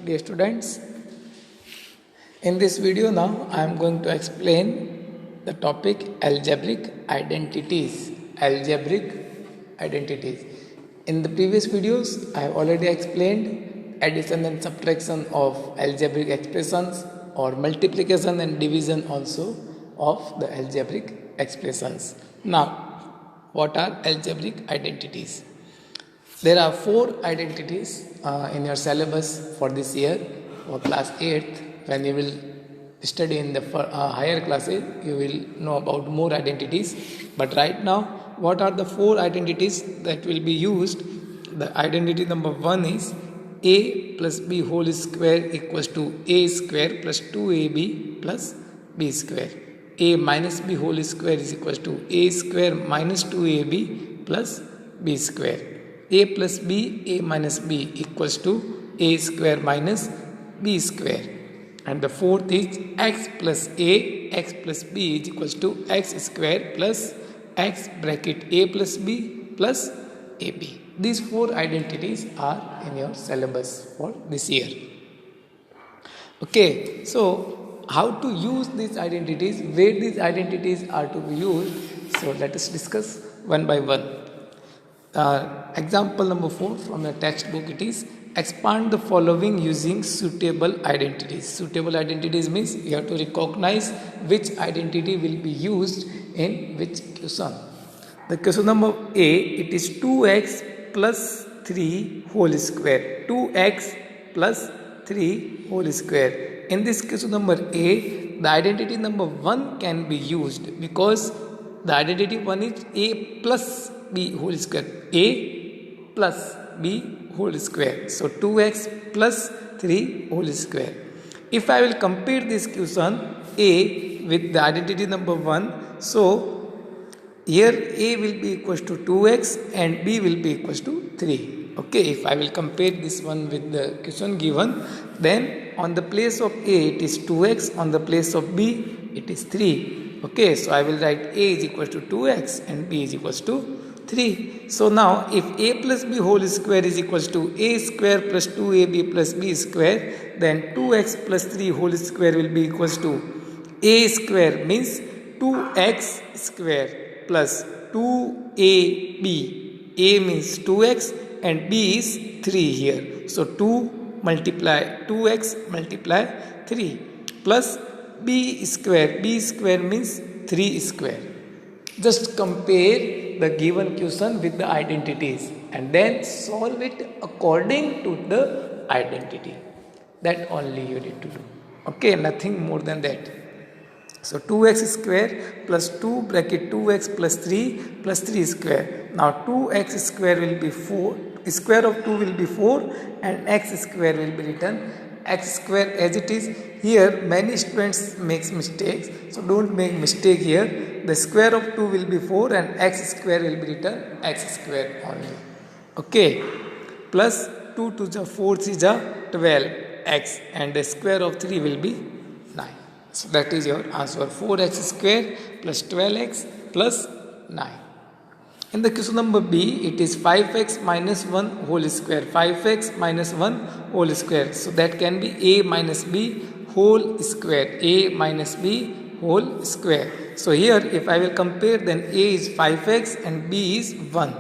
Dear students, in this video now I am going to explain the topic algebraic identities. Algebraic identities. In the previous videos I have already explained addition and subtraction of algebraic expressions or multiplication and division also of the algebraic expressions. Now, what are algebraic identities? There are 4 identities in your syllabus for this year, for class 8th. When you will study in the higher classes, you will know about more identities. But right now, what are the 4 identities that will be used? The identity number 1 is a plus b whole square equals to a square plus 2ab plus b square. A minus b whole square is equals to a square minus 2ab plus b square. A plus b, a minus b equals to a square minus b square. And the fourth is x plus a, x plus b is equals to x square plus x bracket a plus b plus ab. These 4 identities are in your syllabus for this year. Okay, so how to use these identities, where these identities are to be used. So let us discuss one by one. Example number 4 from the textbook, it is expand the following using suitable identities. Suitable identities means you have to recognize which identity will be used in which question. The question number A, it is 2x plus 3 whole square. 2x plus 3 whole square. In this question number A, the identity number 1 can be used because the identity 1 is a plus b whole square. A plus b whole square. So 2x plus 3 whole square. If I will compare this question A with the identity number 1, so here A will be equals to 2x and B will be equals to 3. Okay, if I will compare this one with the question given, then on the place of A it is 2x, on the place of B it is 3. Okay, so I will write A is equals to 2x and B is equals to 3. So now if a plus b whole square is equals to a square plus 2ab plus b square, then 2x plus 3 whole square will be equals to a square means 2x square plus 2ab. A means 2x and b is 3 here. So 2x multiply 3 plus b square means 3 square. Just compare the given question with the identities and then solve it according to the identity. That only you need to do. Okay, nothing more than that. So 2x square plus 2 bracket 2x plus 3 square. Now 2x square will be 4, square of 2 will be 4 and x square will be written x square as it is. Here many students makes mistakes, so don't make mistake here. The square of 2 will be 4 and x square will be written x square only. Okay, plus 2 to the 4 is a 12x and the square of 3 will be 9. So that is your answer, 4x square plus 12x plus 9. In the question number B, it is 5x minus 1 whole square. 5x minus 1 whole square. So that can be a minus b whole square. A minus b whole square. So here if I will compare, then a is 5x and b is 1.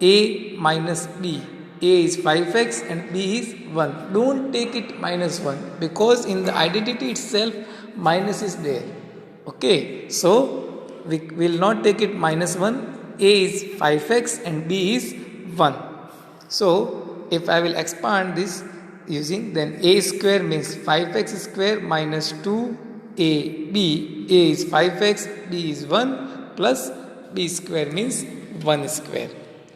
A minus b. A is 5x and b is 1. Don't take it minus 1 because in the identity itself minus is there. Okay, so we will not take it minus 1. A is 5x and b is 1. So if I will expand this using, then a square means 5x square minus 2ab. A is 5x, b is 1 plus b square means 1 square.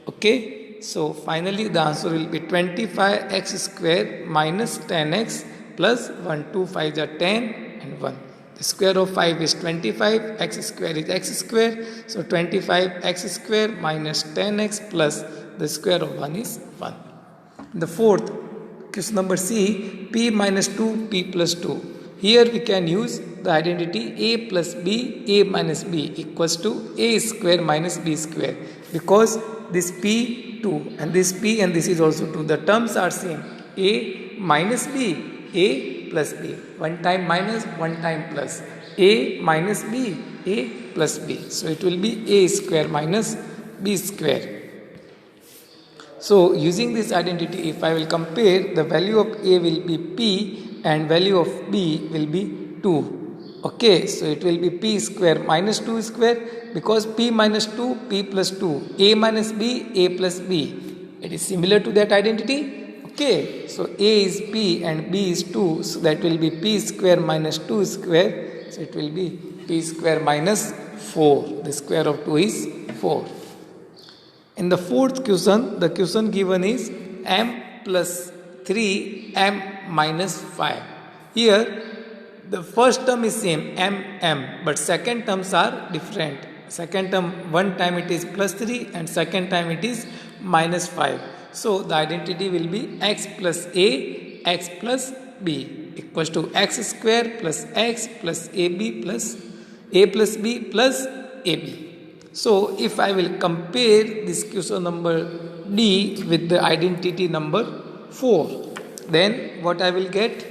Okay, so finally the answer will be 25x square minus 10x plus 1, 2, 5 are 10 and 1. The square of 5 is 25, x square is x square. So 25x square minus 10x plus the square of 1 is 1. The fourth, question number C, p minus 2, p plus 2. Here we can use the identity a plus b, a minus b equals to a square minus b square. Because this p 2 and this p and this is also 2. The terms are same. A minus b, a plus b. One time minus, one time plus. A minus b, a plus b. So it will be a square minus b square. So using this identity, if I will compare, the value of a will be p and value of b will be 2. Okay, so it will be p square minus 2 square, because p minus 2, p plus 2, a minus b, a plus b. It is similar to that identity. Okay, so a is p and b is 2, so that will be p square minus 2 square. So it will be p square minus 4. The square of 2 is 4. In the fourth question, the question given is m plus 3m minus 5. Here the first term is same, m, but second terms are different. Second term, one time it is plus 3 and second time it is minus 5. So the identity will be x plus a, x plus b equals to x square plus x plus ab plus a plus b plus ab. So if I will compare this question number D with the identity number 4, then what I will get?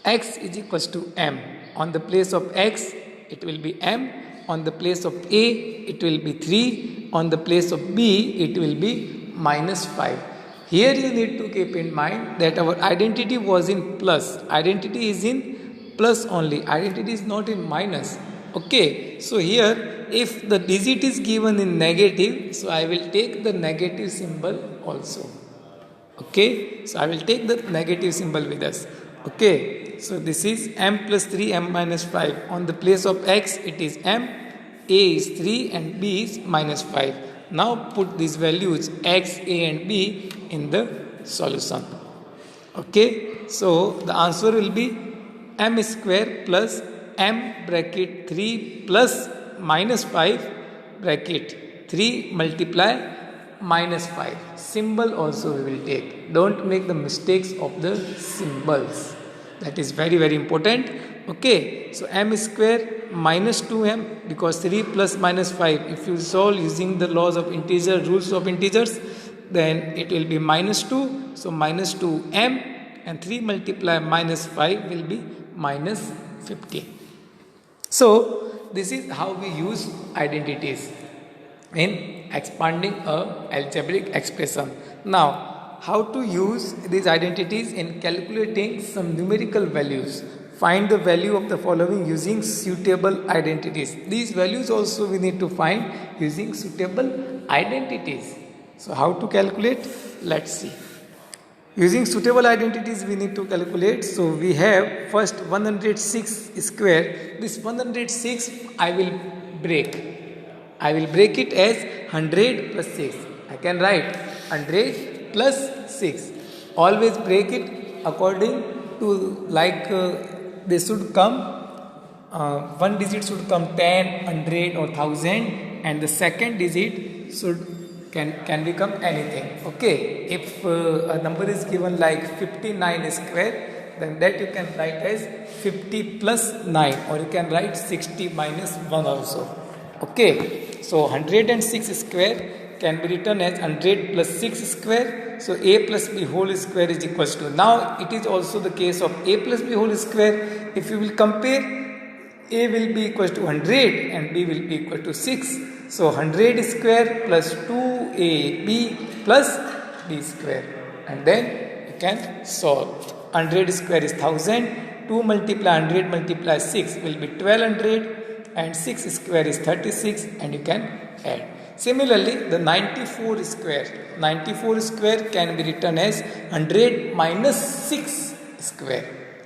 X is equals to m. On the place of x, it will be m. On the place of a, it will be 3. On the place of b, it will be minus 5. Here you need to keep in mind that our identity was in plus. Identity is in plus only. Identity is not in minus. Okay, so here if the digit is given in negative, so I will take the negative symbol also. Okay, so I will take the negative symbol with us. Okay, so this is m plus 3 m minus 5. On the place of x, it is m, a is 3 and b is minus 5. Now put these values x, a and b in the solution. Okay, so the answer will be m square plus m bracket 3 plus minus 5 bracket 3 multiply minus 5. Symbol also we will take. Don't make the mistakes of the symbols. That is very, very important. Okay, so m square minus 2m, because 3 plus minus 5, if you solve using the laws of integer, rules of integers, then it will be minus 2. So minus 2m and 3 multiply minus 5 will be minus 50. So this is how we use identities in expanding a algebraic expression. Now, how to use these identities in calculating some numerical values? Find the value of the following using suitable identities. These values also we need to find using suitable identities. So how to calculate? Let's see. Using suitable identities we need to calculate. So we have first 106 square. This 106 I will break. I will break it as 100 plus 6. I can write 100 plus 6. Always break it according to they should come, one digit should come 10, 100 or 1000 and the second digit can become anything. Okay, if a number is given like 59 square, then that you can write as 50 plus 9, or you can write 60 minus 1 also. Okay, so 106 square can be written as 100 plus 6 square. So a plus b whole square is equals to. Now it is also the case of a plus b whole square. If you will compare, a will be equal to 100 and b will be equal to 6. So 100 square plus 2ab plus b square, and then you can solve. 100 square is 1000. 2 multiply 100 multiply 6 will be 1200, and 6 square is 36, and you can add. Similarly, the 94 square can be written as 100 minus 6 square.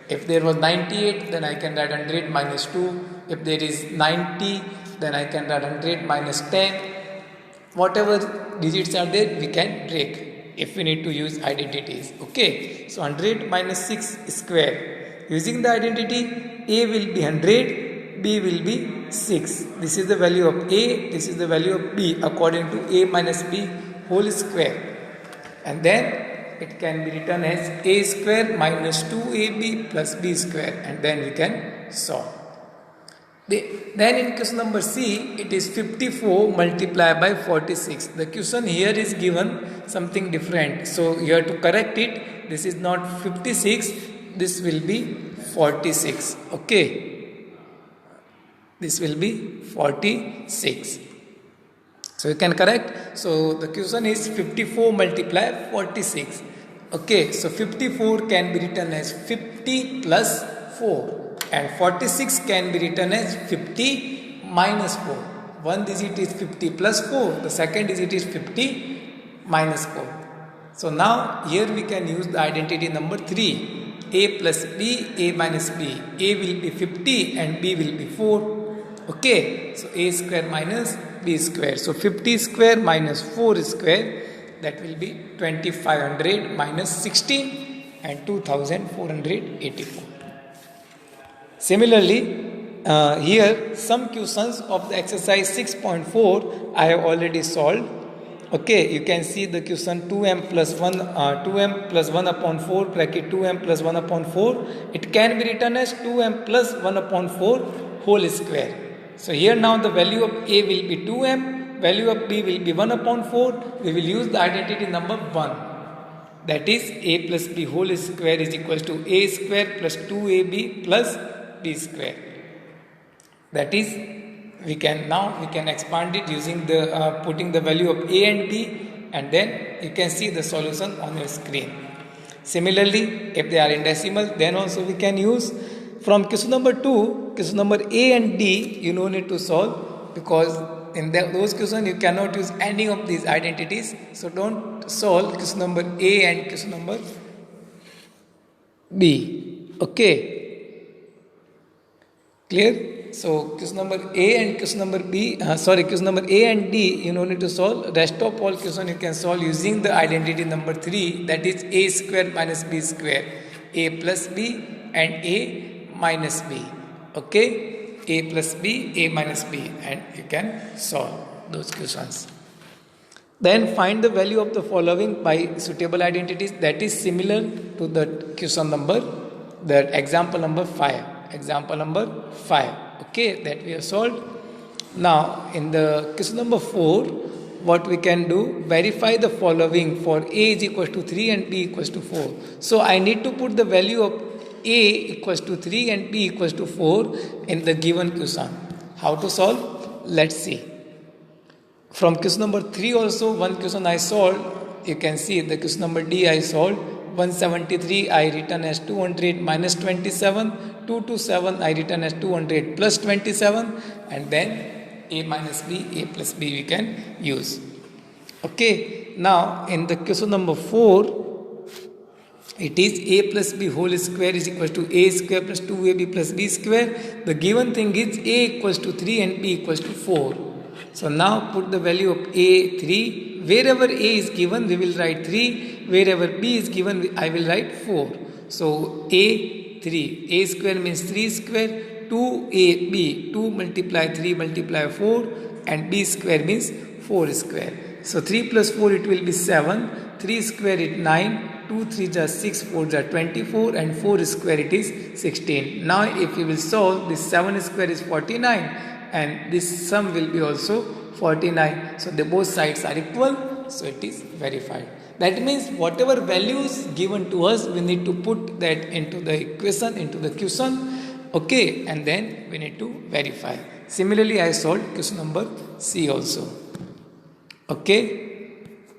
If there was 98, then I can write 100 minus 2. If there is 90, then I can write 100 minus 10. Whatever digits are there, we can break if we need to use identities. Okay, so 100 minus 6 square. Using the identity, a will be 100, b will be 6. This is the value of a, this is the value of b according to a minus b whole square. And then it can be written as a square minus 2ab plus b square, and then we can solve. Then in question number C, it is 54 multiplied by 46. The question here is given something different, so you have to correct it. this is not 56, this will be 46. Okay, this will be 46. So you can correct. So the question is 54 multiply 46. Okay, so 54 can be written as 50 plus 4 and 46 can be written as 50 minus 4. One digit is 50 plus 4, the second digit is 50 minus 4. So now here we can use the identity number 3. A plus B, A minus B. A will be 50 and B will be 4. Okay, so A square minus B square. So 50 square minus 4 square, that will be 2500 minus 16 and 2484. Similarly, here some questions of the exercise 6.4 I have already solved. Okay, you can see the question 2m plus 1 2m plus 1 upon 4 bracket 2m plus 1 upon 4. It can be written as 2m plus 1 upon 4 whole square. So here now the value of A will be 2m, value of B will be 1 upon 4. We will use the identity number 1. That is A plus B whole square is equal to A square plus 2AB plus B square. That is, we can expand it using the putting the value of A and B, and then you can see the solution on your screen. Similarly, if they are in decimal, then also we can use. From question number 2, question number A and D, you no need to solve, because in those questions you cannot use any of these identities. So don't solve question number A and question number B. Okay, clear? So question number A and question number question number A and D, you no need to solve. Rest of all question you can solve using the identity number 3, that is A square minus B square. A plus B and A minus B. Okay, A plus B, A minus B, and you can solve those questions. Then find the value of the following by suitable identities, that is similar to the question number, the example number 5. Example number 5. Okay, that we have solved. Now in the question number 4, what we can do, verify the following for A is equal to 3 and B equals to 4. So I need to put the value of A equals to 3 and B equals to 4 in the given question. How to solve? Let's see. From question number 3 also, one question I solved. You can see the question number D I solved. 173 I written as 200 minus 27. 227 I written as 200 plus 27. And then A minus B, A plus B we can use. Okay. Now in the question number 4, it is A plus B whole square is equal to A square plus 2AB plus B square. The given thing is A equals to 3 and B equals to 4. So now put the value of A 3. Wherever A is given, we will write 3. Wherever B is given, I will write 4. So A 3. A square means 3 square. 2AB. 2 multiply 3 multiply 4. And B square means 4 square. So 3 plus 4 it will be 7. 3 square is 9. 2 3 is 6, 4 is 24, and 4 square it is 16. Now if we will solve, this 7 square is 49 and this sum will be also 49. So the both sides are equal, so it is verified. That means whatever values given to us, we need to put that into the equation, into the question. Okay, and then we need to verify. Similarly, I solved question number C also. Okay.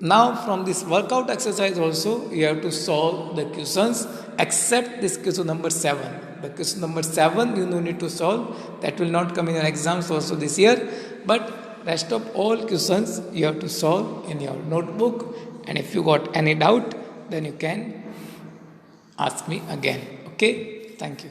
Now from this workout exercise also, you have to solve the questions except this question number 7. The question number 7 you no need to solve. That will not come in your exams also this year. But rest of all questions you have to solve in your notebook. And if you got any doubt, then you can ask me again. Okay. Thank you.